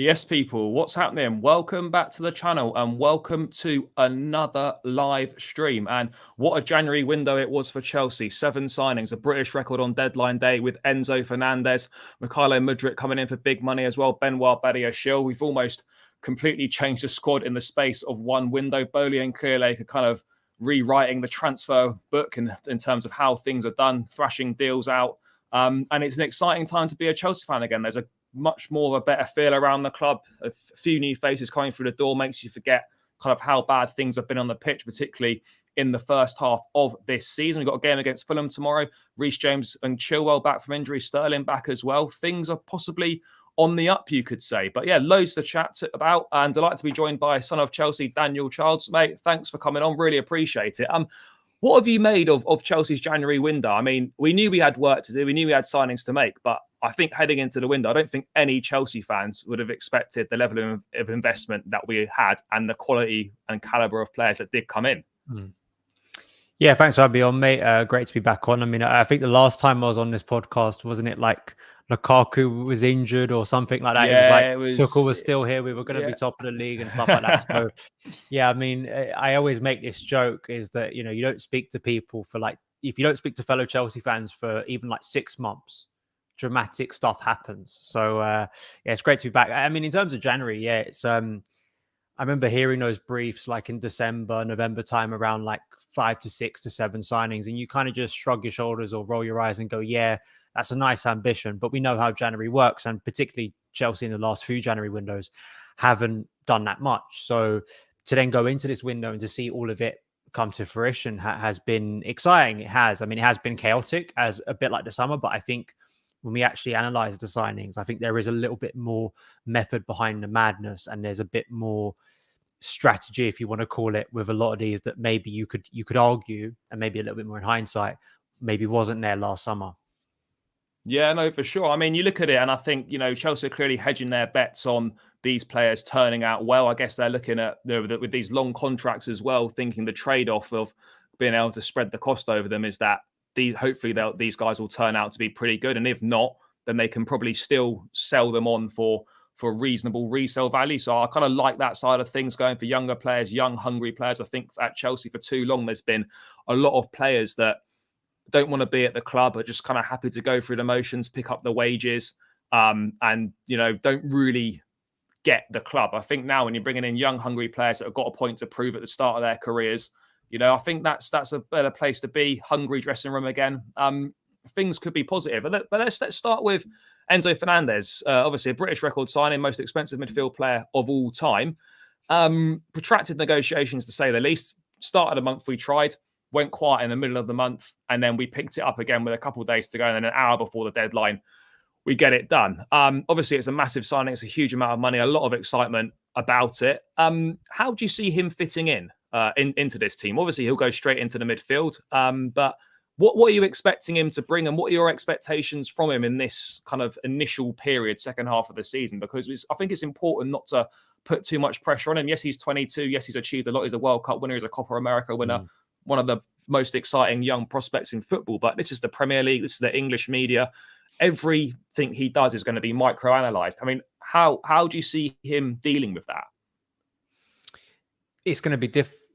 Yes, people, what's happening? Welcome back to the channel and welcome to another live stream. And what a January window it was for Chelsea. 7 signings, a British record on deadline day with Enzo Fernandez, Mikhailo Mudryk coming in for big money as well, Benoit Badiashile. We've almost completely changed the squad in the space of one window. Boehly and Clearlake are kind of rewriting the transfer book in terms of how things are done, thrashing deals out. And it's an exciting time to be a Chelsea fan again. There's a much more of a better feel around the club. A few new faces coming through the door makes you forget kind of how bad things have been on the pitch, particularly in the first half of this season. We've got a game against Fulham tomorrow. Reece James and Chilwell back from injury, Sterling back as well. Things are possibly on the up, you could say. But yeah, loads to chat about, and delighted to be joined by son of Chelsea, Daniel Childs. Mate, thanks for coming on. Really appreciate it. What have you made of Chelsea's January window? I mean, we knew we had work to do. We knew we had signings to make. But I think heading into the window, I don't think any Chelsea fans would have expected the level of investment that we had and the quality and calibre of players that did come in. Yeah, thanks for having me on, mate. Great to be back on. I mean, I think the last time I was on this podcast, wasn't it like Lukaku was injured or something like that? Yeah, it was like Tuchel was still here. We were going to be top of the league and stuff like that. So, yeah, I mean, I always make this joke is that, you know, you don't speak to people for like, if you don't speak to fellow Chelsea fans for even like 6 months, dramatic stuff happens. So, yeah, it's great to be back. I mean, in terms of January, yeah, it's, I remember hearing those briefs like in December, November time around like 5 to 6 to 7 signings. And you kind of just shrug your shoulders or roll your eyes and go, yeah, that's a nice ambition. But we know how January works. And particularly Chelsea in the last few January windows haven't done that much. So to then go into this window and to see all of it come to fruition has been exciting. It has. I mean, it has been chaotic as a bit like the summer, but I think when we actually analyze the signings, I think there is a little bit more method behind the madness, and there's a bit more strategy, if you want to call it, with a lot of these that maybe you could argue, and maybe a little bit more in hindsight, maybe wasn't there last summer. Yeah, no, for sure. I mean, you look at it and I think, you know, Chelsea are clearly hedging their bets on these players turning out well. I guess they're looking at, you know, with these long contracts as well, thinking the trade-off of being able to spread the cost over them is that hopefully these guys will turn out to be pretty good. And if not, then they can probably still sell them on for reasonable resale value. So I kind of like that side of things, going for younger players, young, hungry players. I think at Chelsea for too long, there's been a lot of players that don't want to be at the club, are just kind of happy to go through the motions, pick up the wages, and, you know, don't really get the club. I think now when you're bringing in young, hungry players that have got a point to prove at the start of their careers, you know, I think that's a better place to be. Hungry dressing room again. Things could be positive. But let's start with Enzo Fernandez. Obviously, a British record signing, most expensive midfield player of all time. Protracted negotiations, to say the least. Start of the month we tried, went quiet in the middle of the month, and then we picked it up again with a couple of days to go, and then an hour before the deadline, we get it done. Obviously, it's a massive signing. It's a huge amount of money, a lot of excitement about it. How do you see him fitting into this team? Obviously, he'll go straight into the midfield. But what are you expecting him to bring, and what are your expectations from him in this kind of initial period, second half of the season? Because I think it's important not to put too much pressure on him. Yes, he's 22. Yes, he's achieved a lot. He's a World Cup winner. He's a Copa America winner. One of the most exciting young prospects in football. But this is the Premier League. This is the English media. Everything he does is going to be microanalyzed. I mean, how do you see him dealing with that? It's going to be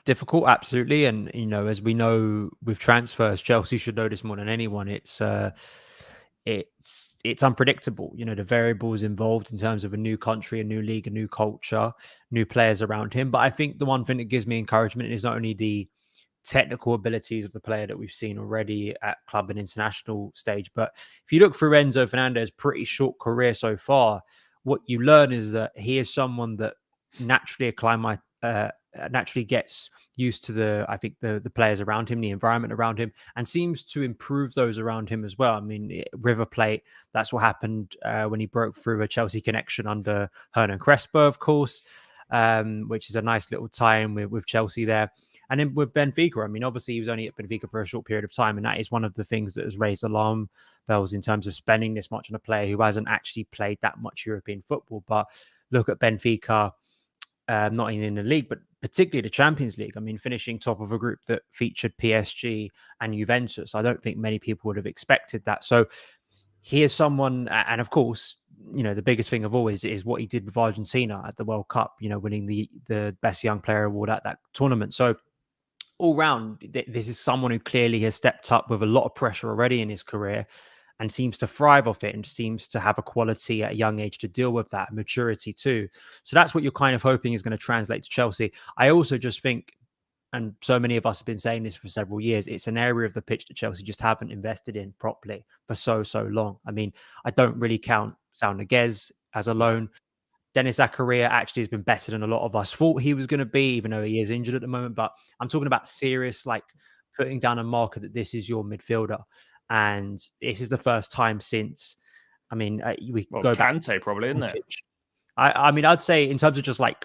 difficult, absolutely. And, you know, as we know with transfers, Chelsea should know this more than anyone. It's unpredictable. You know, the variables involved in terms of a new country, a new league, a new culture, new players around him. But I think the one thing that gives me encouragement is not only the technical abilities of the player that we've seen already at club and international stage, but if you look through Enzo Fernandez's pretty short career so far, what you learn is that he is someone that naturally naturally gets used to the players around him, the environment around him, and seems to improve those around him as well. I mean, River Plate, that's what happened when he broke through a Chelsea connection under Hernan Crespo, of course, which is a nice little tie-in with Chelsea there. And then with Benfica, I mean, obviously he was only at Benfica for a short period of time, and that is one of the things that has raised alarm bells in terms of spending this much on a player who hasn't actually played that much European football. But look at Benfica, not even in the league, but particularly the Champions League. I mean, finishing top of a group that featured PSG and Juventus. I don't think many people would have expected that. So he is someone, and of course, the biggest thing of all is what he did with Argentina at the World Cup, winning the best young player award at that tournament. So all round, this is someone who clearly has stepped up with a lot of pressure already in his career and seems to thrive off it and seems to have a quality at a young age to deal with that, maturity too. So that's what you're kind of hoping is going to translate to Chelsea. I also just think, and so many of us have been saying this for several years, it's an area of the pitch that Chelsea just haven't invested in properly for so long. I mean, I don't really count Fernandez as a loan. Dennis Zakaria actually has been better than a lot of us thought he was going to be, even though he is injured at the moment. But I'm talking about serious, like putting down a marker that this is your midfielder. And this is the first time since, we go back. Kante probably, isn't it? I mean, I'd say in terms of just like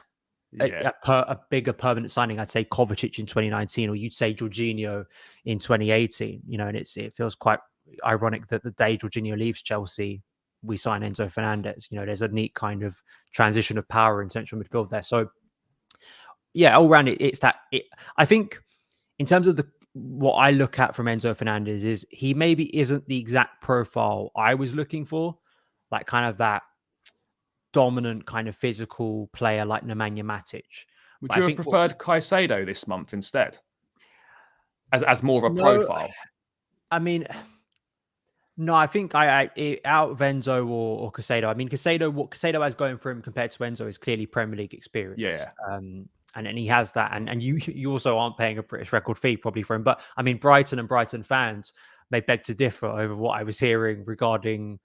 Yeah. a bigger permanent signing, I'd say Kovacic in 2019, or you'd say Jorginho in 2018, and it feels quite ironic that the day Jorginho leaves Chelsea, we sign Enzo Fernandez. There's a neat kind of transition of power in central midfield there. So yeah, all around it's that. I think in terms of what I look at from Enzo Fernandez is he maybe isn't the exact profile I was looking for, like kind of that dominant kind of physical player like Nemanja Matic. Would you have preferred Caicedo this month instead? As more of a profile? I mean, no, I think I out of Enzo or Caicedo. I mean, what Caicedo has going for him compared to Enzo is clearly Premier League experience. Yeah. And he has that. And you also aren't paying a British record fee probably for him. But I mean, Brighton and Brighton fans may beg to differ over what I was hearing regarding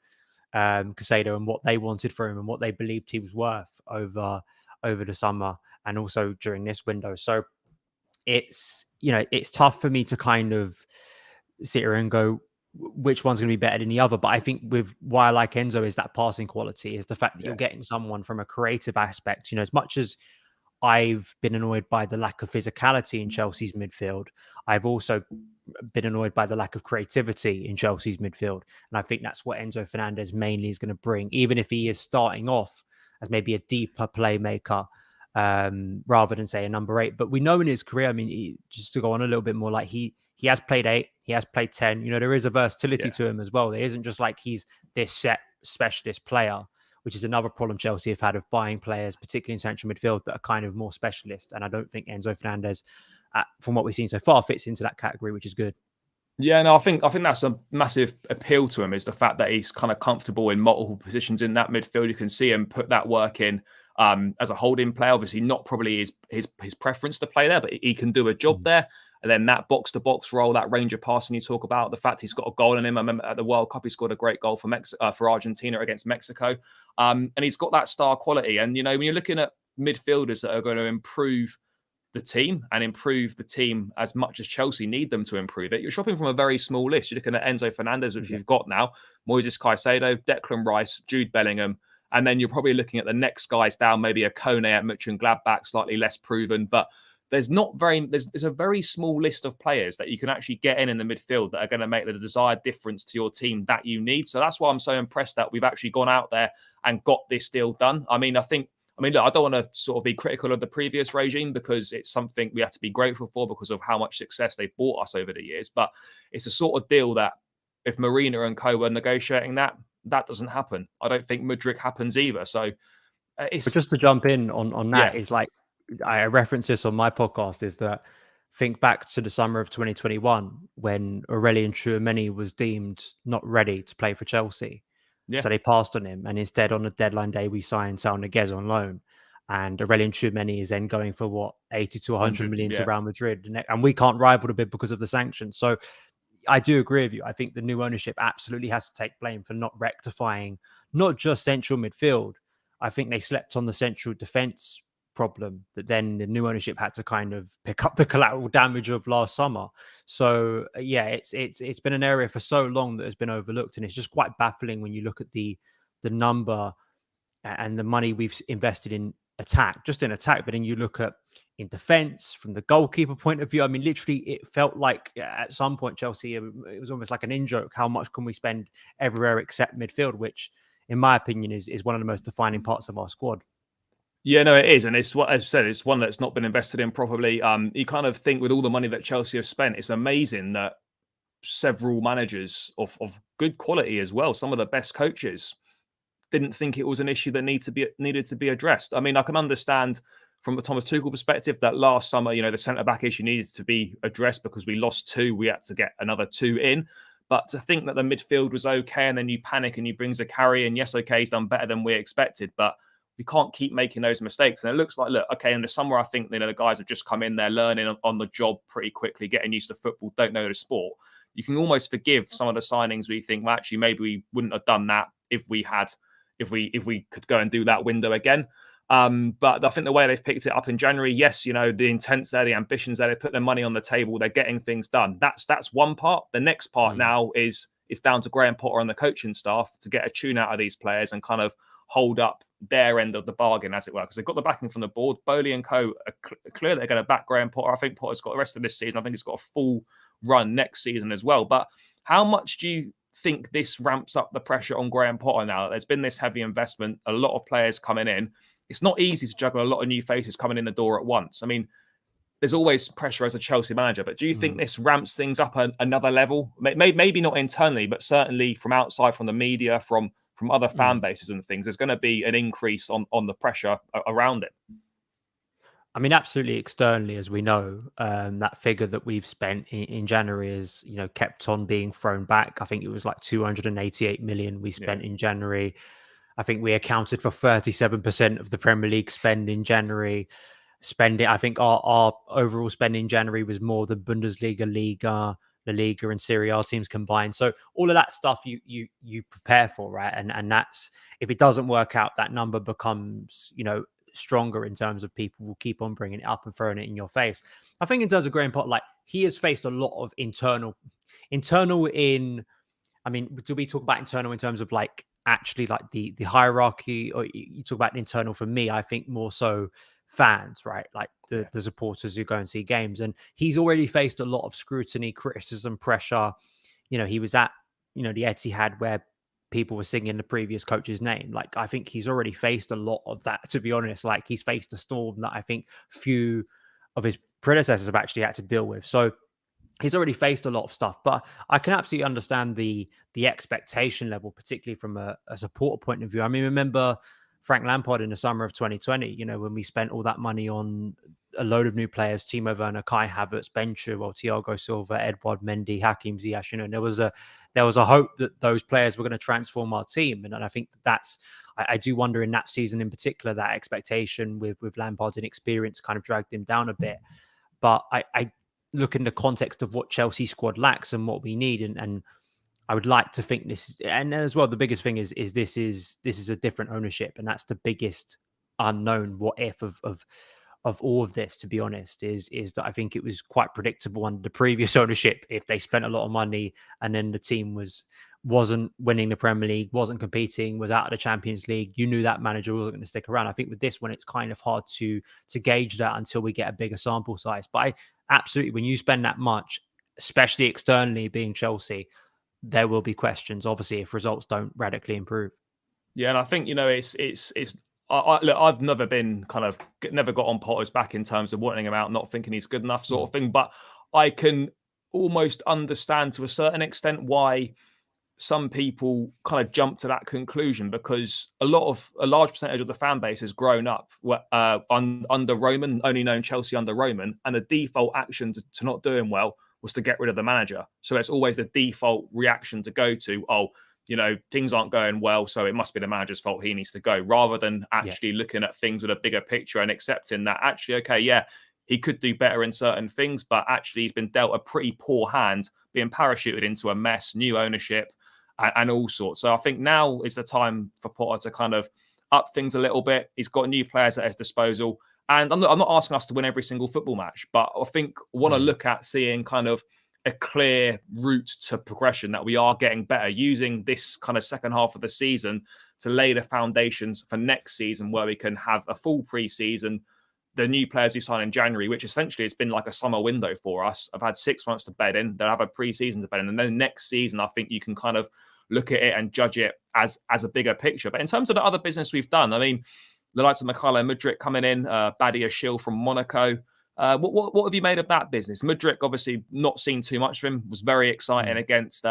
Caicedo and what they wanted for him and what they believed he was worth over the summer and also during this window. So it's tough for me to kind of sit here and go which one's going to be better than the other. But I think with why I like Enzo is that passing quality, is the fact that you're getting someone from a creative aspect. As much as I've been annoyed by the lack of physicality in Chelsea's midfield, I've also been annoyed by the lack of creativity in Chelsea's midfield. And I think that's what Enzo Fernandez mainly is going to bring, even if he is starting off as maybe a deeper playmaker rather than say a number 8. But we know in his career, I mean, just to go on a little bit more, like he has played 8, he has played 10. There is a versatility to him as well. There isn't just like he's this set specialist player, which is another problem Chelsea have had of buying players, particularly in central midfield, that are kind of more specialist. And I don't think Enzo Fernandez, from what we've seen so far, fits into that category, which is good. Yeah, no, I think that's a massive appeal to him, is the fact that he's kind of comfortable in multiple positions in that midfield. You can see him put that work in as a holding player. Obviously, not probably his preference to play there, but he can do a job there. And then that box-to-box role, that range of passing you talk about, the fact he's got a goal in him. I remember at the World Cup, he scored a great goal for Argentina against Mexico. And he's got that star quality. And, when you're looking at midfielders that are going to improve the team and improve the team as much as Chelsea need them to improve it, you're shopping from a very small list. You're looking at Enzo Fernandez, which you've got now, Moises Caicedo, Declan Rice, Jude Bellingham. And then you're probably looking at the next guys down, maybe a Kone at Mönchengladbach, slightly less proven, but there's a very small list of players that you can actually get in the midfield that are going to make the desired difference to your team that you need. So that's why I'm so impressed that we've actually gone out there and got this deal done. I mean, look, I don't want to sort of be critical of the previous regime, because it's something we have to be grateful for because of how much success they've brought us over the years. But it's a sort of deal that if Marina and co were negotiating that doesn't happen. I don't think Mudryk happens either. So but just to jump in on that, is like, I reference this on my podcast, is that think back to the summer of 2021 when Aurelien Tchouameni was deemed not ready to play for Chelsea. Yeah. So they passed on him. And instead, on the deadline day, we signed Saul Niguez on loan. And Aurelien Tchouameni is then going for what, 80 to 100 million to Real Madrid. And we can't rival the bid because of the sanctions. So I do agree with you. I think the new ownership absolutely has to take blame for not rectifying not just central midfield. I think they slept on the central defence problem that then the new ownership had to kind of pick up the collateral damage of last summer. So it's been an area for so long that has been overlooked, and it's just quite baffling when you look at the number and the money we've invested in attack, but then you look at in defense from the goalkeeper point of view. I mean, literally it felt like at some point Chelsea, it was almost like an in-joke. How much can we spend everywhere except midfield, which in my opinion is one of the most defining parts of our squad. Yeah, no, it is. And it's what, as I said, it's one that's not been invested in properly. You kind of think with all the money that Chelsea have spent, it's amazing that several managers of good quality as well, some of the best coaches, didn't think it was an issue that needed to be addressed. I mean, I can understand from the Thomas Tuchel perspective that last summer, the centre-back issue needed to be addressed because we lost 2. We had to get another 2 in. But to think that the midfield was okay and then you panic and you bring Zakari and yes, okay, he's done better than we expected, but we can't keep making those mistakes. And it looks like, in the summer, I think, the guys have just come in there learning on the job pretty quickly, getting used to football, don't know the sport. You can almost forgive some of the signings where you think, well, actually, maybe we wouldn't have done that if we could go and do that window again. But I think the way they've picked it up in January, yes, the intent's there, the ambition's there, they put their money on the table, they're getting things done. That's one part. The next part now is it's down to Graham Potter and the coaching staff to get a tune out of these players and kind of hold up their end of the bargain, as it were, because they've got the backing from the board. Boehly and co are clear they're going to back Graham Potter. I think Potter's got the rest of this season. I think he's got a full run next season as well. But how much do you think this ramps up the pressure on Graham Potter now? There's been this heavy investment, a lot of players coming in. It's not easy to juggle a lot of new faces coming in the door at once. I mean, there's always pressure as a Chelsea manager, but do you think this ramps things up another level? Maybe not internally, but certainly from outside, from the media, from other fan bases and things, there's going to be an increase on the pressure around it. I mean, absolutely externally, as we know, that figure that we've spent in January is, kept on being thrown back. I think it was like 288 million we spent in January. I think we accounted for 37% of the Premier League spend in January. I think our overall spend in January was more than Bundesliga, Liga, La Liga, and Serie A teams combined. So all of that stuff you prepare for, right? And that's, if it doesn't work out, that number becomes, stronger in terms of people will keep on bringing it up and throwing it in your face. I think in terms of Graham Potter, he has faced a lot of internal I mean, do we talk about internal in terms of actually the hierarchy, or you talk about internal? For me, I think more so fans, right? The supporters who go and see games. And he's already faced a lot of scrutiny, criticism, pressure. He was at, the Etihad where people were singing the previous coach's name. I think he's already faced a lot of that, to be honest. He's faced a storm that I think few of his predecessors have actually had to deal with. So he's already faced a lot of stuff, but I can absolutely understand the expectation level, particularly from a supporter point of view. I mean, remember Frank Lampard in the summer of 2020, when we spent all that money on a load of new players, Timo Werner, Kai Havertz, Ben Chilwell, Thiago Silva, Edouard Mendy, Hakim Ziyech, there was a hope that those players were going to transform our team. And I think I do wonder in that season in particular, that expectation with Lampard's inexperience kind of dragged him down a bit. But I look in the context of what Chelsea squad lacks and what we need, and I would like to think this, and as well, the biggest thing is this is a different ownership, and that's the biggest unknown what if of all of this, to be honest, is that I think it was quite predictable under the previous ownership. If they spent a lot of money and then the team wasn't winning the Premier League, wasn't competing, was out of the Champions League, you knew that manager wasn't going to stick around. I think with this one, it's kind of hard to gauge that until we get a bigger sample size. But absolutely, when you spend that much, especially externally being Chelsea, there will be questions, obviously, if results don't radically improve. Yeah, and I think, I've never got on Potter's back in terms of wanting him out, not thinking he's good enough sort of thing. But I can almost understand to a certain extent why some people kind of jump to that conclusion, because a large percentage of the fan base has grown up under Roman, only known Chelsea under Roman, and the default action to not doing well was to get rid of the manager. So it's always the default reaction to go to, things aren't going well, so it must be the manager's fault, he needs to go, rather than actually looking at things with a bigger picture and accepting that actually, he could do better in certain things, but actually he's been dealt a pretty poor hand, being parachuted into a mess, new ownership, and all sorts. So I think now is the time for Potter to kind of up things a little bit. He's got new players at his disposal. And I'm not asking us to win every single football match, but I think want to look at seeing kind of a clear route to progression, that we are getting better, using this kind of second half of the season to lay the foundations for next season, where we can have a full pre-season. The new players who sign in January, which essentially has been like a summer window for us, have had 6 months to bed in. They'll have a pre-season to bed in. And then next season, I think you can kind of look at it and judge it as a bigger picture. But in terms of the other business we've done, I mean, the likes of Mykhailo Mudryk coming in, Badia Shil from Monaco. What have you made of that business? Mudryk, obviously not seen too much of him, was very exciting against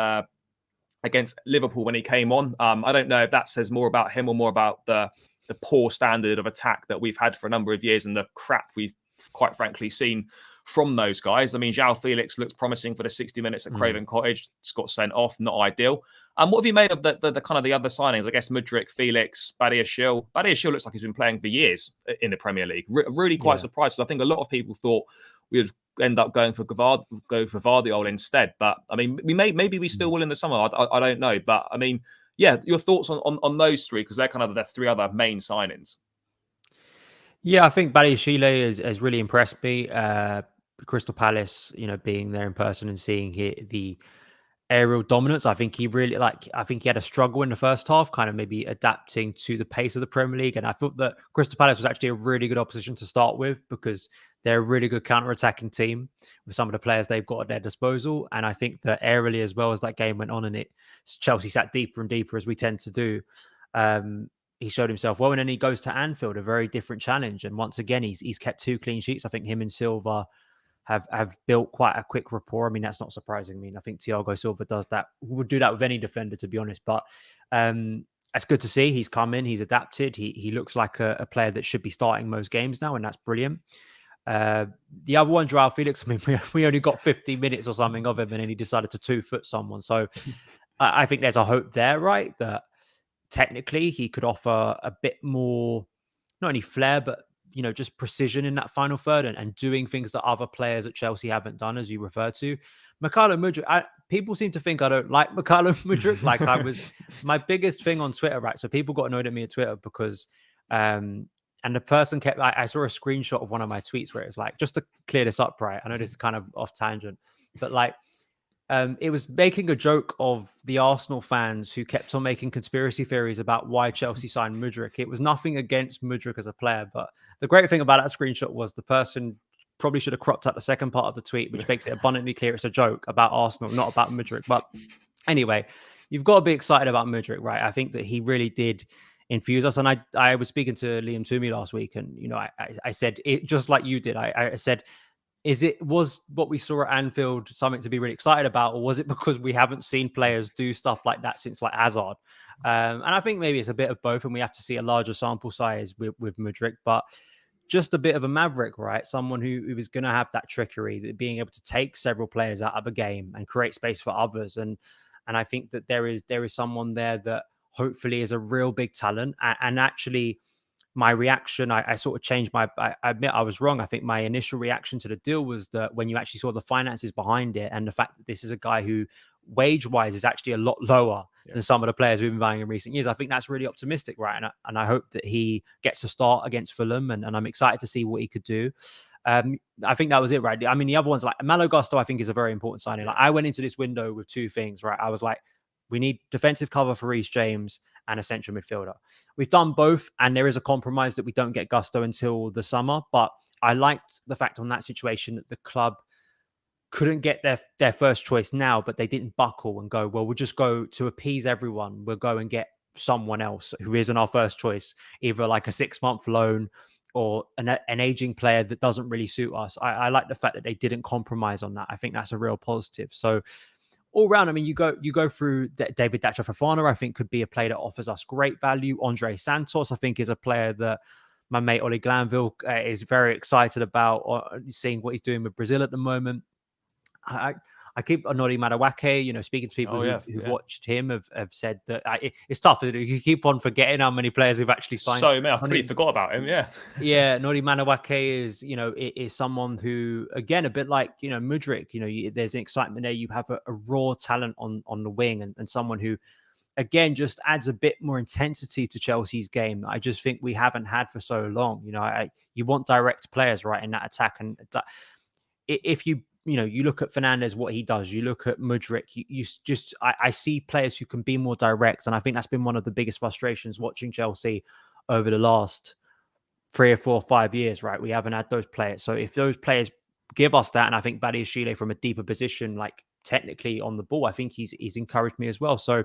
against Liverpool when he came on. I don't know if that says more about him or more about the poor standard of attack that we've had for a number of years and the crap we've quite frankly seen from those guys. I mean, João Felix looks promising for the 60 minutes at Craven Cottage. It's got sent off, not ideal. What have you made of the kind of the other signings? I guess Mudryk, Felix, Badiashile. Badiashile looks like he's been playing for years in the Premier League. Really quite surprised. I think a lot of people thought we'd end up going for Gvardiol instead. But I mean, maybe we still will in the summer. I don't know. But I mean, yeah, your thoughts on those three, because they're kind of the three other main signings. Yeah, I think Badiashile has really impressed me. Crystal Palace, being there in person and seeing the aerial dominance. I think he really I think he had a struggle in the first half, kind of maybe adapting to the pace of the Premier League. And I thought that Crystal Palace was actually a really good opposition to start with because they're a really good counter-attacking team with some of the players they've got at their disposal. And I think that aerially, as well as that game went on and Chelsea sat deeper and deeper as we tend to do, he showed himself well. And then he goes to Anfield, a very different challenge. And once again, he's kept 2 clean sheets. I think him and Silva have built quite a quick rapport. I mean, that's not surprising. I mean, I think Thiago Silva would do that with any defender, to be honest. But it's good to see. He's come in, he's adapted. He looks like a player that should be starting most games now, and that's brilliant. The other one, João Felix, I mean, we only got 50 minutes or something of him, and then he decided to 2-foot someone. So I think there's a hope there, right? That technically he could offer a bit more, not only flair, but just precision in that final third and doing things that other players at Chelsea haven't done, as you refer to. Mykhailo Mudryk, people seem to think I don't like Mykhailo Mudryk. Like I was my biggest thing on Twitter, right? So people got annoyed at me on Twitter because, and the person kept, I saw a screenshot of one of my tweets where it's like, just to clear this up, right? I know this is kind of off tangent, but it was making a joke of the Arsenal fans who kept on making conspiracy theories about why Chelsea signed Mudryk. It was nothing against Mudryk as a player, but the great thing about that screenshot was the person probably should have cropped out the second part of the tweet, which makes it abundantly clear it's a joke about Arsenal, not about Mudryk. But anyway, you've got to be excited about Mudryk, right? I think that he really did infuse us. And I was speaking to Liam Toomey last week, and I said it just like you did. I said, was what we saw at Anfield something to be really excited about, or was it because we haven't seen players do stuff like that since Hazard? And I think maybe it's a bit of both, and we have to see a larger sample size with Mudryk, but just a bit of a maverick, right? Someone who is going to have that trickery, being able to take several players out of a game and create space for others. And I think that there is someone there that hopefully is a real big talent. And actually, my reaction, I sort of changed I admit I was wrong. I think my initial reaction to the deal was that when you actually saw the finances behind it and the fact that this is a guy who wage-wise is actually a lot lower than some of the players we've been buying in recent years, I think that's really optimistic, right? And I hope that he gets to start against Fulham, and I'm excited to see what he could do. I think that was it, right? I mean, the other ones, like Malo Gusto, I think is a very important signing. Like I went into this window with 2 things, right? I was like, we need defensive cover for Reece James and a central midfielder. We've done both, and there is a compromise that we don't get Gusto until the summer. But I liked the fact on that situation that the club couldn't get their first choice now, but they didn't buckle and go, well, we'll just go to appease everyone. We'll go and get someone else who isn't our first choice, either like a 6-month loan or an aging player that doesn't really suit us. I like the fact that they didn't compromise on that. I think that's a real positive. So all round, I mean, you go through David Dacha Fofana, I think could be a player that offers us great value. Andre Santos, I think, is a player that my mate Ollie Glanville is very excited about, seeing what he's doing with Brazil at the moment. I keep Nori Madueke, speaking to people who've watched him have said that it's tough. You keep on forgetting how many players have actually signed. So, man, I completely forgot about him. Yeah. Yeah. Nori Madueke is someone who, again, a bit like, Mudryk, there's an excitement there. You have a raw talent on the wing and someone who, again, just adds a bit more intensity to Chelsea's game. I just think we haven't had for so long. You want direct players, right, in that attack. And if you look at Fernandez, what he does, you look at Mudryk, I see players who can be more direct. And I think that's been one of the biggest frustrations watching Chelsea over the last 3 or 4 or 5 years, right? We haven't had those players. So if those players give us that, and I think Badiashile from a deeper position, like technically on the ball, I think he's encouraged me as well. So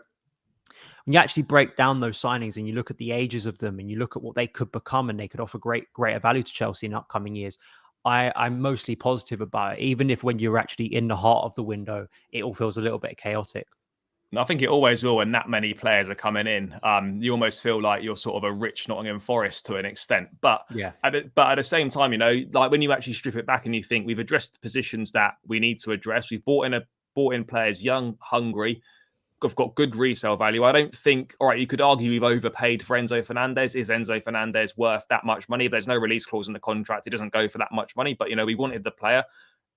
when you actually break down those signings and you look at the ages of them and you look at what they could become and they could offer greater value to Chelsea in upcoming years, I'm mostly positive about it, even if when you're actually in the heart of the window, it all feels a little bit chaotic. I think it always will when that many players are coming in. You almost feel like you're sort of a rich Nottingham Forest to an extent. But Yeah. at the same time, like when you actually strip it back and you think we've addressed positions that we need to address, we've bought in players young, hungry, have got good resale value. I don't think, all right, you could argue we've overpaid for Enzo Fernandez. Is Enzo Fernandez worth that much money? There's no release clause in the contract. It doesn't go for that much money. But, we wanted the player.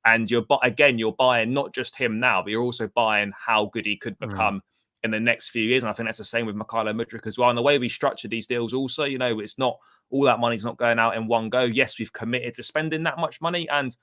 And you're buying not just him now, but you're also buying how good he could become in the next few years. And I think that's the same with Mykhailo Mudryk as well. And the way we structure these deals also, it's not all that money's not going out in one go. Yes, we've committed to spending that much money. And,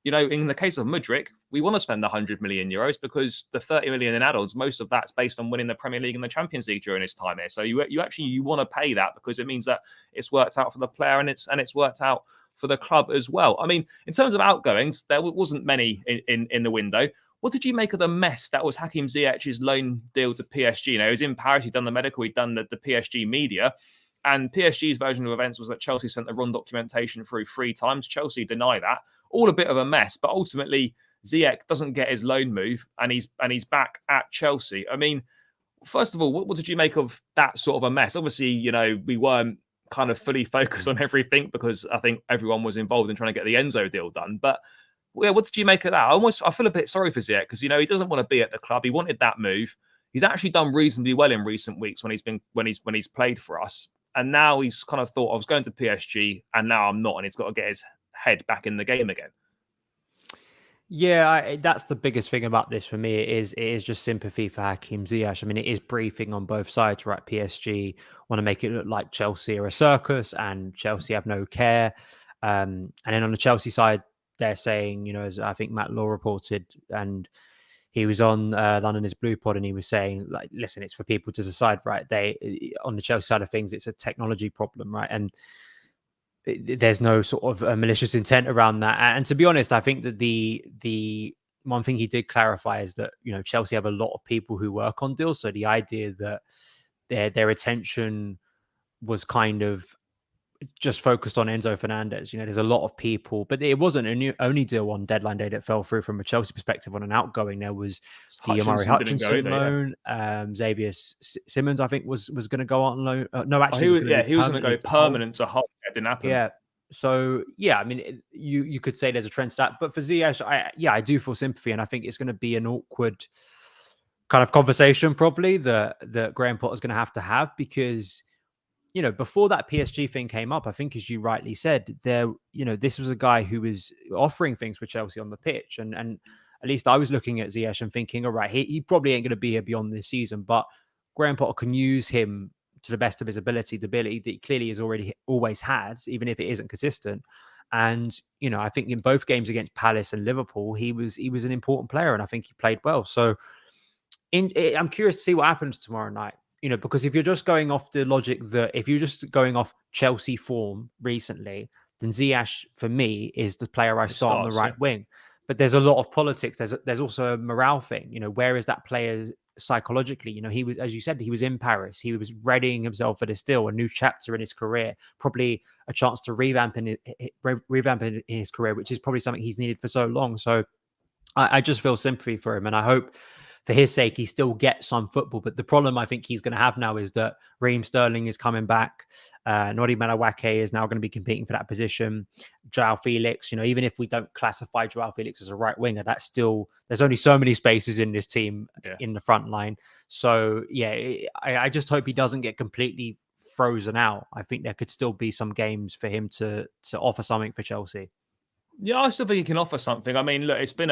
in the case of Mudryk, we want to spend 100 million euros because the 30 million in add-ons, most of that's based on winning the Premier League and the Champions League during his time here. So you want to pay that because it means that it's worked out for the player and it's worked out for the club as well. I mean, in terms of outgoings, there wasn't many in the window. What did you make of the mess that was Hakim Ziyech's loan deal to PSG? He was in Paris, he'd done the medical, he'd done the PSG media. And PSG's version of events was that Chelsea sent the wrong documentation through 3 times. Chelsea deny that. All a bit of a mess, but ultimately Ziyech doesn't get his loan move, and he's back at Chelsea. I mean, first of all, what did you make of that sort of a mess? Obviously, we weren't kind of fully focused on everything because I think everyone was involved in trying to get the Enzo deal done. But yeah, what did you make of that? I feel a bit sorry for Ziyech because he doesn't want to be at the club. He wanted that move. He's actually done reasonably well in recent weeks when he's played for us. And now he's kind of thought I was going to PSG and now I'm not, and he's got to get his head back in the game again. Yeah, that's the biggest thing about this for me. It is just sympathy for Hakim Ziyech. I mean, it is briefing on both sides, right? PSG want to make it look like Chelsea are a circus and Chelsea have no care. And then on the Chelsea side, they're saying, as I think Matt Law reported, and he was on London is Blue Pod, and he was saying, like, listen, it's for people to decide, right? On the Chelsea side of things, it's a technology problem, right? And there's no sort of malicious intent around that. And to be honest, I think that the one thing he did clarify is that Chelsea have a lot of people who work on deals, so the idea that their attention was kind of just focused on Enzo Fernandez. There's a lot of people, but it wasn't only deal on deadline day that fell through from a Chelsea perspective on an outgoing. There was the Omari Hutchinson loan. Yeah. Xavier Simmons, I think, was going to go on loan. No, actually, he was going to go permanent to Hull. It didn't happen. Yeah. So, yeah, I mean, you could say there's a trend to that. But for Ziyech, I do feel sympathy. And I think it's going to be an awkward kind of conversation probably that Graham Potter's going to have because before that PSG thing came up, I think, as you rightly said, this was a guy who was offering things for Chelsea on the pitch. And at least I was looking at Ziyech and thinking, all right, he probably ain't going to be here beyond this season, but Graham Potter can use him to the best of his ability, the ability that he clearly has always had, even if it isn't consistent. And, I think in both games against Palace and Liverpool, he was an important player, and I think he played well. So I'm curious to see what happens tomorrow night. Because if you're just going off the logic that if you're just going off Chelsea form recently, then Ziyech, for me, is the player I start on the right wing. But there's a lot of politics. There's also a morale thing. Where is that player psychologically? He was, as you said, he was in Paris. He was readying himself for this deal, a new chapter in his career, probably a chance to revamp in his career, which is probably something he's needed for so long. So I just feel sympathy for him, and I hope, for his sake, he still gets some football. But the problem I think he's going to have now is that Raheem Sterling is coming back. Nodi Malawake is now going to be competing for that position. Joao Felix, even if we don't classify Joao Felix as a right winger, that's still, there's only so many spaces in this team in the front line. So, I just hope he doesn't get completely frozen out. I think there could still be some games for him to offer something for Chelsea. Yeah, I still think he can offer something. I mean, look, it's been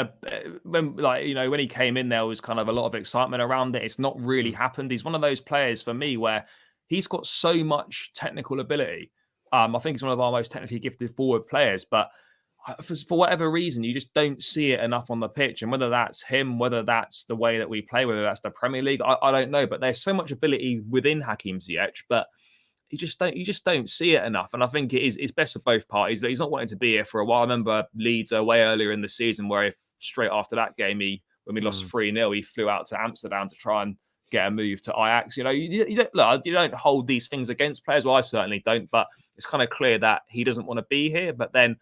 when he came in, there was kind of a lot of excitement around it. It's not really happened. He's one of those players for me where he's got so much technical ability. I think he's one of our most technically gifted forward players, but for whatever reason, you just don't see it enough on the pitch. And whether that's him, whether that's the way that we play, whether that's the Premier League, I don't know. But there's so much ability within Hakim Ziyech, but you just don't see it enough. And I think it's best for both parties that he's not wanting to be here for a while. I remember Leeds way earlier in the season where straight after that game, when we lost 3-0, he flew out to Amsterdam to try and get a move to Ajax. You don't hold these things against players. Well, I certainly don't, but it's kind of clear that he doesn't want to be here. But then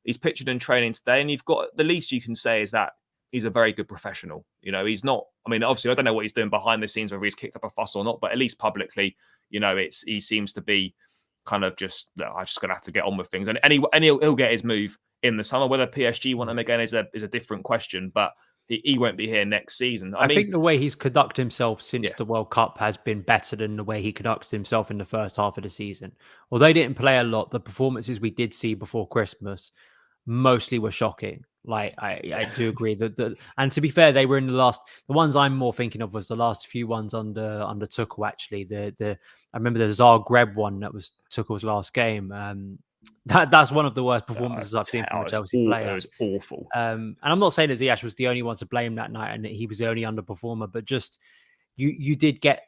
he's pictured in training today, and you've got, the least you can say is that he's a very good professional. He's not. I mean, obviously, I don't know what he's doing behind the scenes, whether he's kicked up a fuss or not. But at least publicly, he seems to be kind of just, I'm just gonna have to get on with things, and he'll get his move in the summer. Whether PSG want him again is a different question, but he won't be here next season. I think the way he's conducted himself since Yeah. the World Cup has been better than the way he conducted himself in the first half of the season. Although he didn't play a lot, the performances we did see before Christmas mostly were shocking. Like I do agree that and to be fair, they were in the ones I'm more thinking of was the last few ones under Tuchel. Actually, I remember the Zagreb one that was Tuchel's last game. That's one of the worst performances I've seen from a Chelsea player. It was awful. And I'm not saying that Ziyech was the only one to blame that night and that he was the only underperformer, but just you did get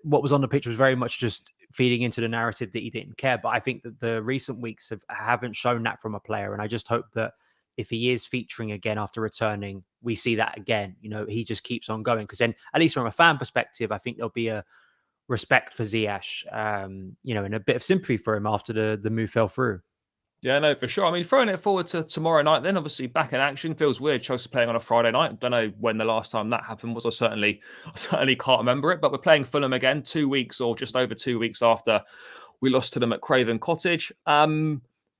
what was on the pitch was very much just feeding into the narrative that he didn't care. But I think that the recent weeks haven't shown that from a player, and I just hope that if he is featuring again after returning, we see that again. He just keeps on going, because then, at least from a fan perspective, I think there'll be a respect for Ziyech, and a bit of sympathy for him after the move fell through. Yeah, no, for sure. I mean, throwing it forward to tomorrow night, then obviously back in action. Feels weird, Chelsea playing on a Friday night. I don't know when the last time that happened was. I certainly can't remember it. But we're playing Fulham again, 2 weeks or just over 2 weeks after we lost to them at Craven Cottage.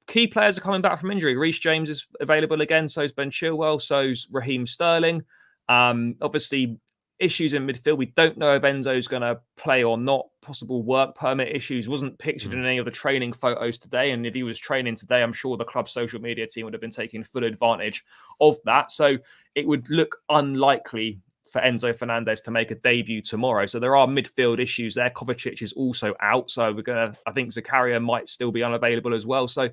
Key players are coming back from injury. Reece James is available again, so is Ben Chilwell, so's Raheem Sterling. Obviously, issues in midfield. We don't know if Enzo's going to play or not. Possible work permit issues. Wasn't pictured in any of the training photos today. And if he was training today, I'm sure the club's social media team would have been taking full advantage of that. So it would look unlikely for Enzo Fernandez to make a debut tomorrow. So there are midfield issues there. Kovacic is also out. So I think Zakaria might still be unavailable as well. So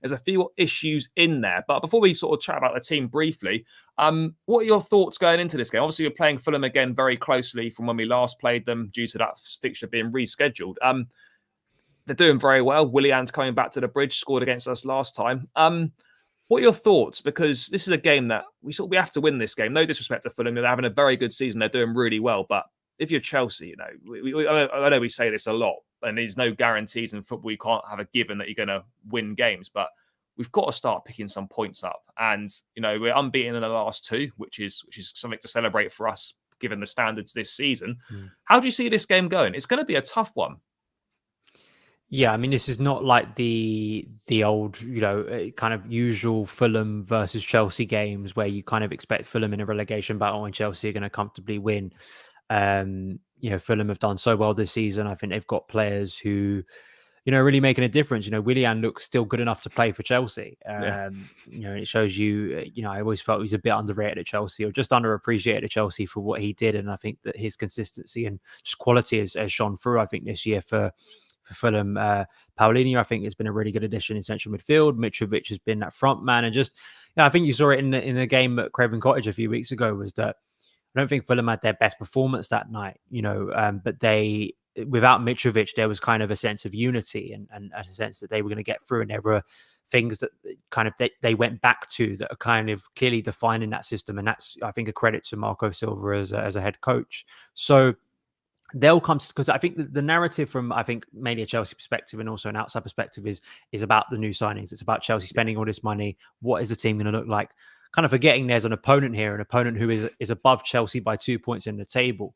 there's a few issues in there. But before we sort of chat about the team briefly, what are your thoughts going into this game? Obviously, you're playing Fulham again very closely from when we last played them due to that fixture being rescheduled. They're doing very well. Willian's coming back to the bridge, scored against us last time. What are your thoughts? Because this is a game that we have to win this game. No disrespect to Fulham. They're having a very good season. They're doing really well. But if you're Chelsea, I know we say this a lot, and there's no guarantees in football. You can't have a given that you're going to win games. But we've got to start picking some points up. And, we're unbeaten in the last two, which is something to celebrate for us, given the standards this season. How do you see this game going? It's going to be a tough one. Yeah, I mean, this is not like the old, kind of usual Fulham versus Chelsea games where you kind of expect Fulham in a relegation battle and Chelsea are going to comfortably win. Fulham have done so well this season. I think they've got players who, really making a difference. Willian looks still good enough to play for Chelsea. And it shows you, I always felt he was a bit underrated at Chelsea or just underappreciated at Chelsea for what he did. And I think that his consistency and just quality has shone through, I think, this year for Fulham. Paulinho, I think, has been a really good addition in central midfield. Mitrovic has been that front man, and just I think you saw it in the game at Craven Cottage a few weeks ago. Was that I don't think Fulham had their best performance that night, but they, without Mitrovic, there was kind of a sense of unity and a sense that they were going to get through, and there were things that kind of they went back to that are kind of clearly defining that system, and that's, I think, a credit to Marco Silva as a head coach. So they'll come, because I think the narrative from, I think, mainly a Chelsea perspective and also an outside perspective is about the new signings. It's about Chelsea spending all this money. What is the team going to look like? Kind of forgetting there's an opponent here, an opponent who is above Chelsea by 2 points in the table,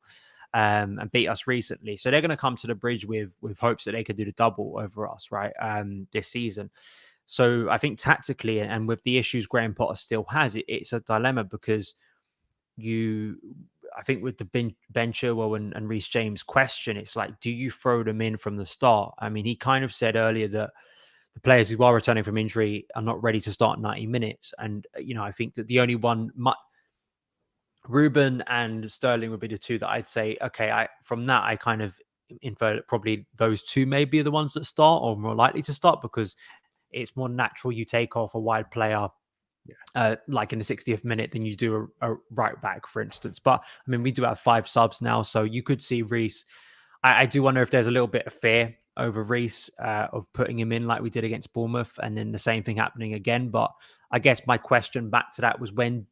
and beat us recently. So they're going to come to the bridge with hopes that they could do the double over us, right, this season. So I think tactically, and with the issues Graham Potter still has, it's a dilemma, because I think with the Ben Chilwell and Reece James question, it's like, do you throw them in from the start? I mean, he kind of said earlier that the players who are returning from injury are not ready to start 90 minutes. And, I think that the only one, Ruben and Sterling would be the two that I'd say, okay, from that, I kind of infer that probably those two may be the ones that start or more likely to start, because it's more natural you take off a wide player like in the 60th minute than you do a right back, for instance. But I mean, we do have 5 subs now, so you could see Reece. I do wonder if there's a little bit of fear over Reece of putting him in like we did against Bournemouth, and then the same thing happening again. But I guess my question back to that was when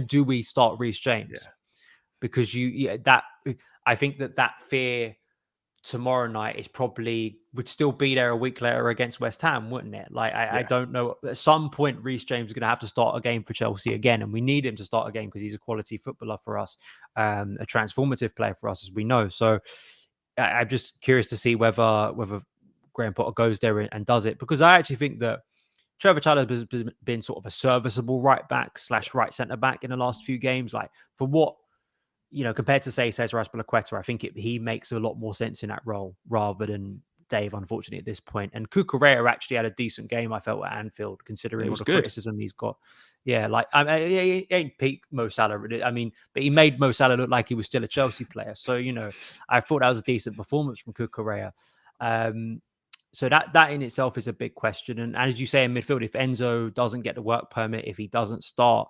do we start Reece James? Because I think that fear tomorrow night is probably would still be there a week later against West Ham, wouldn't it? Like I don't know. At some point, Reece James is going to have to start a game for Chelsea again, and we need him to start a game because he's a quality footballer for us, a transformative player for us, as we know. So I'm just curious to see whether Graham Potter goes there and does it, because I actually think that Trevor Chalobah has been sort of a serviceable right back / right centre back in the last few games. Like for what, compared to say Cesar Azpilicueta, I think he makes a lot more sense in that role rather than Dave, unfortunately, at this point. And Cucurella actually had a decent game, I felt, at Anfield, considering all the criticism he's got. Yeah, like he ain't peak Mo Salah. I mean, but he made Mo Salah look like he was still a Chelsea player. So I thought that was a decent performance from Cucurella. So that in itself is a big question. And as you say in midfield, if Enzo doesn't get the work permit, if he doesn't start,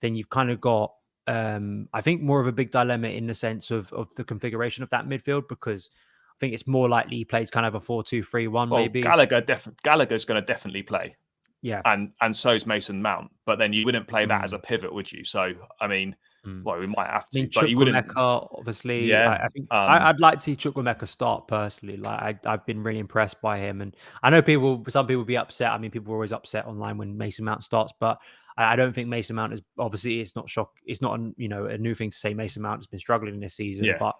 then you've kind of got, I think, more of a big dilemma in the sense of the configuration of that midfield, because I think it's more likely he plays kind of a 4-2-3-1 maybe. Gallagher's going to definitely play. Yeah. And so is Mason Mount. But then you wouldn't play that as a pivot, would you? So, I mean, well, we might have to. But you wouldn't. Obviously, Yeah. I think I'd like to see Chukwuemeka start personally. Like I've been really impressed by him, and I know some people be upset. I mean, people are always upset online when Mason Mount starts, but I don't think Mason Mount is, obviously it's not a new thing to say Mason Mount has been struggling this season. Yeah. But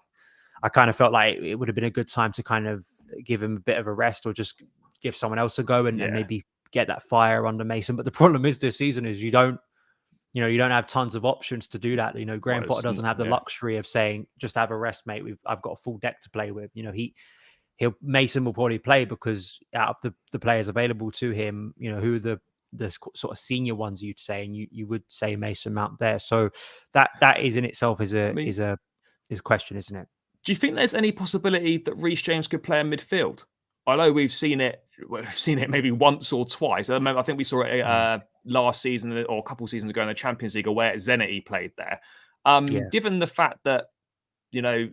I kind of felt like it would have been a good time to kind of give him a bit of a rest, or just give someone else a go and maybe get that fire under Mason. But the problem is this season is you don't have tons of options to do that. Graham Potter doesn't have the luxury of saying, just have a rest, mate. I've got a full deck to play with. Mason will probably play because out of the players available to him, who the sort of senior ones you'd say, and you would say Mason Mount there. So that is in itself is a question, isn't it? Do you think there's any possibility that Reece James could play in midfield? I know we've seen it maybe once or twice. I think we saw it last season or a couple of seasons ago in the Champions League, where Zenit he played there. Given the fact that, I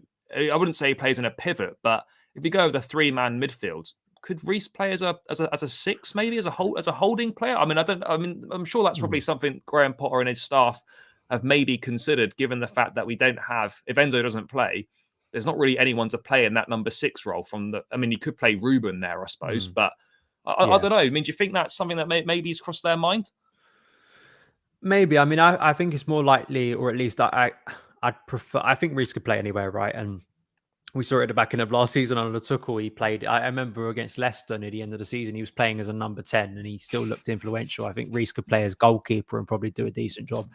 wouldn't say he plays in a pivot, but if you go with a 3-man midfield, could Reece play as a 6, maybe as a holding player? I'm sure that's probably something Graham Potter and his staff have maybe considered, given the fact that we don't have, if Enzo doesn't play, there's not really anyone to play in that number 6 role you could play Ruben there, I suppose, but I don't know. I mean, do you think that's something that maybe has crossed their mind? Maybe. I mean, I think it's more likely, or at least I'd prefer, I think Reece could play anywhere, right? And we saw it at the back end of last season under Tuchel. He played, I remember against Leicester near the end of the season, he was playing as a number 10 and he still looked influential. I think Reece could play as goalkeeper and probably do a decent job.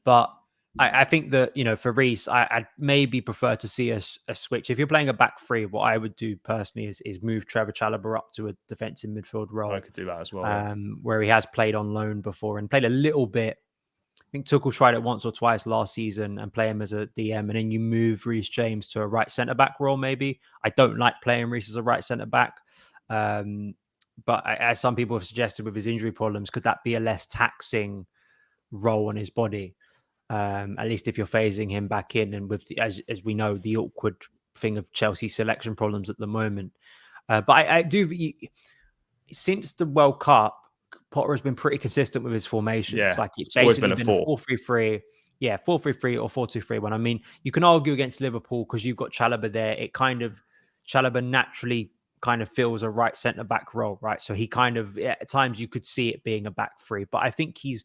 But I think that, for Reece, I'd maybe prefer to see a switch. If you're playing a back three, what I would do personally is move Trevor Chalobah up to a defensive midfield role. I could do that as well. Where he has played on loan before and played a little bit. I think Tuchel tried it once or twice last season and play him as a DM, and then you move Reece James to a right centre-back role maybe. I don't like playing Reece as a right centre-back. But as some people have suggested with his injury problems, could that be a less taxing role on his body? At least if you're phasing him back in, and with as we know, the awkward thing of Chelsea selection problems at the moment. But I do, since the World Cup, Potter has been pretty consistent with his formations. Yeah, like it's basically been a 4-3-3. Yeah, 4-3-3 or 4-2-3-1. I mean, you can argue against Liverpool because you've got Chalobah there. Chalobah naturally kind of fills a right centre back role, right? So he kind of, at times you could see it being a back three, but I think he's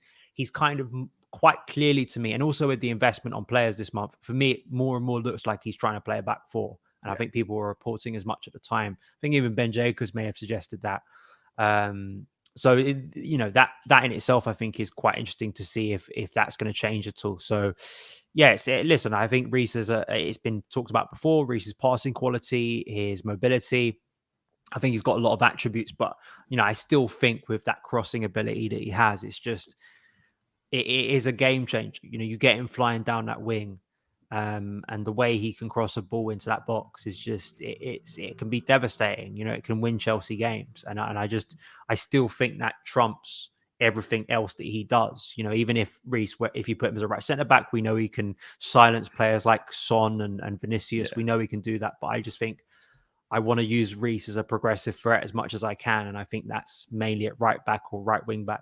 kind of quite clearly to me, and also with the investment on players this month, for me, it more and more looks like he's trying to play a back four. And I think people were reporting as much at the time. I think even Ben Jacobs may have suggested that. So, that in itself, I think is quite interesting to see if that's going to change at all. So, yes, listen, I think Reece it's been talked about before, Reece's passing quality, his mobility. I think he's got a lot of attributes, but, I still think with that crossing ability that he has, it's just, it is a game changer. You get him flying down that wing. And the way he can cross a ball into that box is just, it can be devastating. It can win Chelsea games. And I still think that trumps everything else that he does. Even if Reece, if you put him as a right centre back, we know he can silence players like Son and Vinicius. Yeah. We know he can do that. But I just think I want to use Reece as a progressive threat as much as I can. And I think that's mainly at right back or right wing back.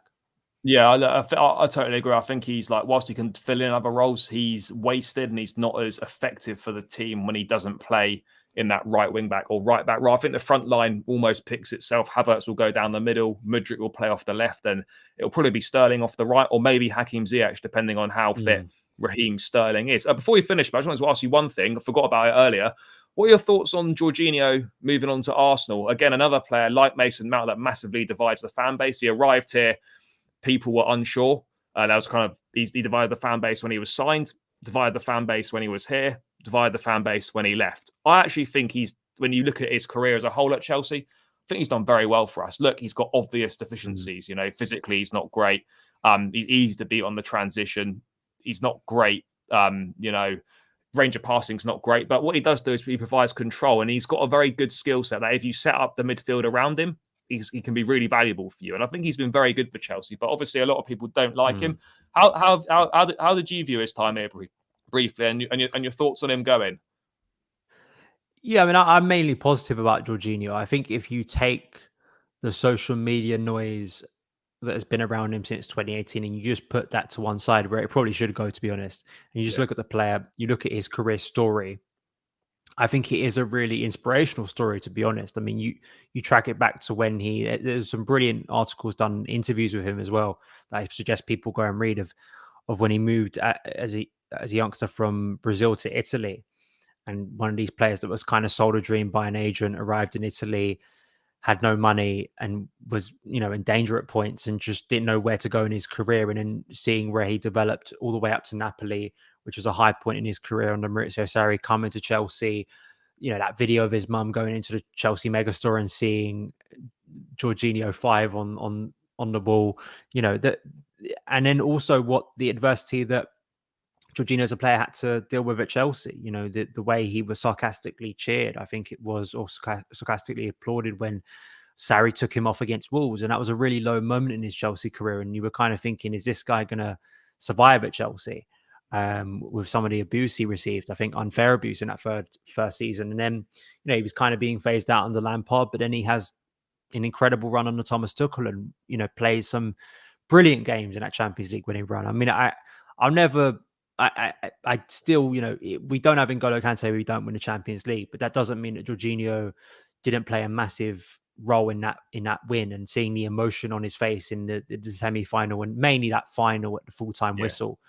Yeah, I totally agree. I think he's like, whilst he can fill in other roles, he's wasted and he's not as effective for the team when he doesn't play in that right wing back or right back role. I think the front line almost picks itself. Havertz will go down the middle, Mudryk will play off the left, and it'll probably be Sterling off the right, or maybe Hakim Ziyech, depending on how fit Raheem Sterling is. Before we finish, I just wanted to ask you one thing. I forgot about it earlier. What are your thoughts on Jorginho moving on to Arsenal? Again, another player like Mason Mount that massively divides the fan base. He arrived here, people were unsure. That was kind of, he divided the fan base when he was signed, divided the fan base when he was here, divided the fan base when he left. I actually think when you look at his career as a whole at Chelsea, I think he's done very well for us. Look, he's got obvious deficiencies. Physically, he's not great. He's easy to beat on the transition. He's not great. Range of passing is not great. But what he does do is he provides control, and he's got a very good skill set that if you set up the midfield around him, he can be really valuable for you. And I think he's been very good for Chelsea. But obviously, a lot of people don't like him. How did you view his time here briefly, and your thoughts on him going? Yeah, I mean, I'm mainly positive about Jorginho. I think if you take the social media noise that has been around him since 2018 and you just put that to one side where it probably should go, to be honest, and you just look at the player, you look at his career story, I think it is a really inspirational story, to be honest. I mean, you track it back to when there's some brilliant articles done, interviews with him as well, that I suggest people go and read of when he moved as a youngster from Brazil to Italy. And one of these players that was kind of sold a dream by an agent, arrived in Italy, had no money, and was, in danger at points, and just didn't know where to go in his career. And then seeing where he developed all the way up to Napoli, which was a high point in his career under Maurizio Sarri, coming to Chelsea, that video of his mum going into the Chelsea megastore and seeing Jorginho 5 on the wall, and then also what the adversity that Jorginho as a player had to deal with at Chelsea. The way he was sarcastically cheered, I think it was, or sarcastically applauded when Sarri took him off against Wolves. And that was a really low moment in his Chelsea career. And you were kind of thinking, is this guy going to survive at Chelsea with some of the abuse he received? I think unfair abuse in that first season. And then, he was kind of being phased out under Lampard, but then he has an incredible run under Thomas Tuchel and, plays some brilliant games in that Champions League winning run. I mean, I still, we don't have N'Golo Kante, we don't win the Champions League, but that doesn't mean that Jorginho didn't play a massive role in that win, and seeing the emotion on his face in the semi-final and mainly that final at the full-time whistle.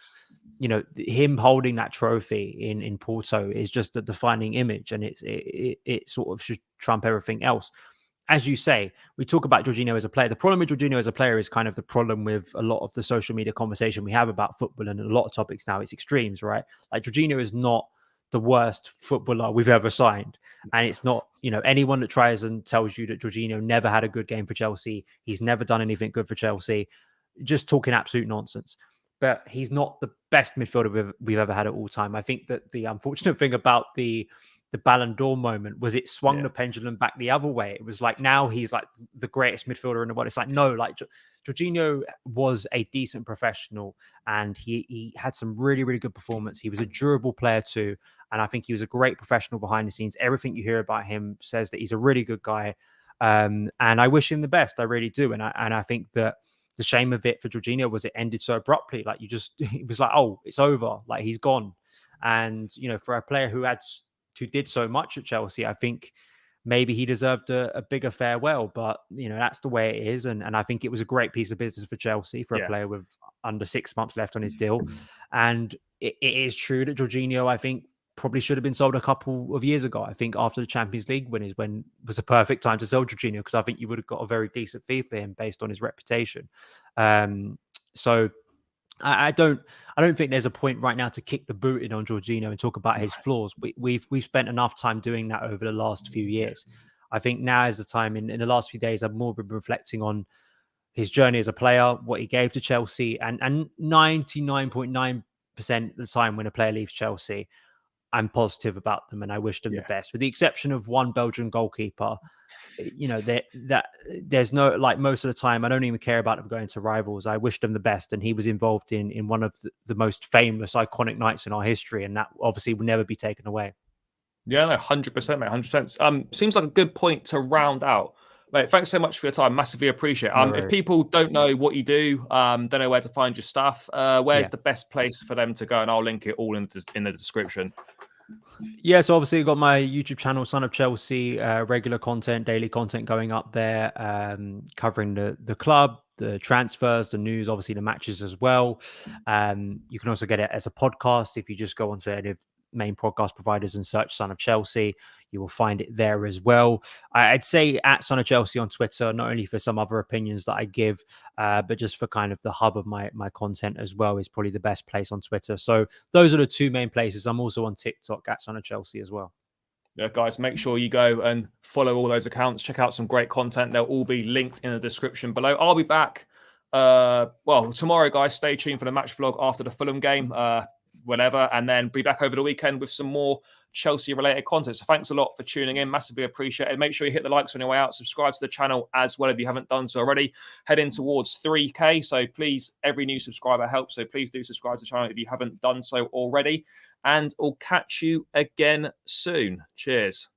Him holding that trophy in Porto is just a defining image, and it sort of should trump everything else. As you say, we talk about Jorginho as a player. The problem with Jorginho as a player is kind of the problem with a lot of the social media conversation we have about football and a lot of topics now. It's extremes, right? Like, Jorginho is not the worst footballer we've ever signed. And it's not, anyone that tries and tells you that Jorginho never had a good game for Chelsea, he's never done anything good for Chelsea, just talking absolute nonsense. But he's not the best midfielder we've ever had at all time. I think that the unfortunate thing about the Ballon d'Or moment was it swung the pendulum back the other way. It was like, now he's like the greatest midfielder in the world. It's like, no, like Jorginho was a decent professional, and he had some really, really good performance. He was a durable player too. And I think he was a great professional behind the scenes. Everything you hear about him says that he's a really good guy. And I wish him the best. I really do. And I think that the shame of it for Jorginho was it ended so abruptly. Like, it was like, oh, it's over. Like, he's gone. And, for a player who did so much at Chelsea, I think maybe he deserved a bigger farewell, but that's the way it is. And I think it was a great piece of business for Chelsea, for a player with under 6 months left on his deal. And it is true that Jorginho, I think, probably should have been sold a couple of years ago. I think after the Champions League when was the perfect time to sell Jorginho, because I think you would have got a very decent fee for him based on his reputation. So I don't think there's a point right now to kick the boot in on Jorginho and talk about his flaws. We've spent enough time doing that over the last few years. I think now is the time. In the last few days, I've more been reflecting on his journey as a player, what he gave to Chelsea, and 99.9% of the time when a player leaves Chelsea, I'm positive about them and I wish them the best, with the exception of one Belgian goalkeeper. That there's no, like, most of the time I don't even care about them going to rivals. I wish them the best, and he was involved in one of the most famous, iconic nights in our history, and that obviously will never be taken away. Yeah, no, 100%, mate, 100%. Seems like a good point to round out. Mate, thanks so much for your time. Massively appreciate it. If people don't know what you do, don't know where to find your stuff, where's the best place for them to go? And I'll link it all in the description. Yeah, so obviously you've got my YouTube channel, Son of Chelsea, regular content, daily content going up there, covering the club, the transfers, the news, obviously the matches as well. You can also get it as a podcast if you just go onto any of main podcast providers and search Son of Chelsea. You will find it there as well. I'd say at Son of Chelsea on Twitter, not only for some other opinions that I give, but just for kind of the hub of my content as well, is probably the best place on Twitter. So those are the two main places. I'm also on TikTok at Son of Chelsea as well. Yeah, guys, make sure you go and follow all those accounts. Check out some great content. They'll all be linked in the description below. I'll be back. Tomorrow, guys. Stay tuned for the match vlog after the Fulham game, whenever, and then be back over the weekend with some more Chelsea-related content. So thanks a lot for tuning in. Massively appreciated. Make sure you hit the likes on your way out. Subscribe to the channel as well if you haven't done so already. Heading towards 3K. So please, every new subscriber helps. So please do subscribe to the channel if you haven't done so already. And I'll catch you again soon. Cheers.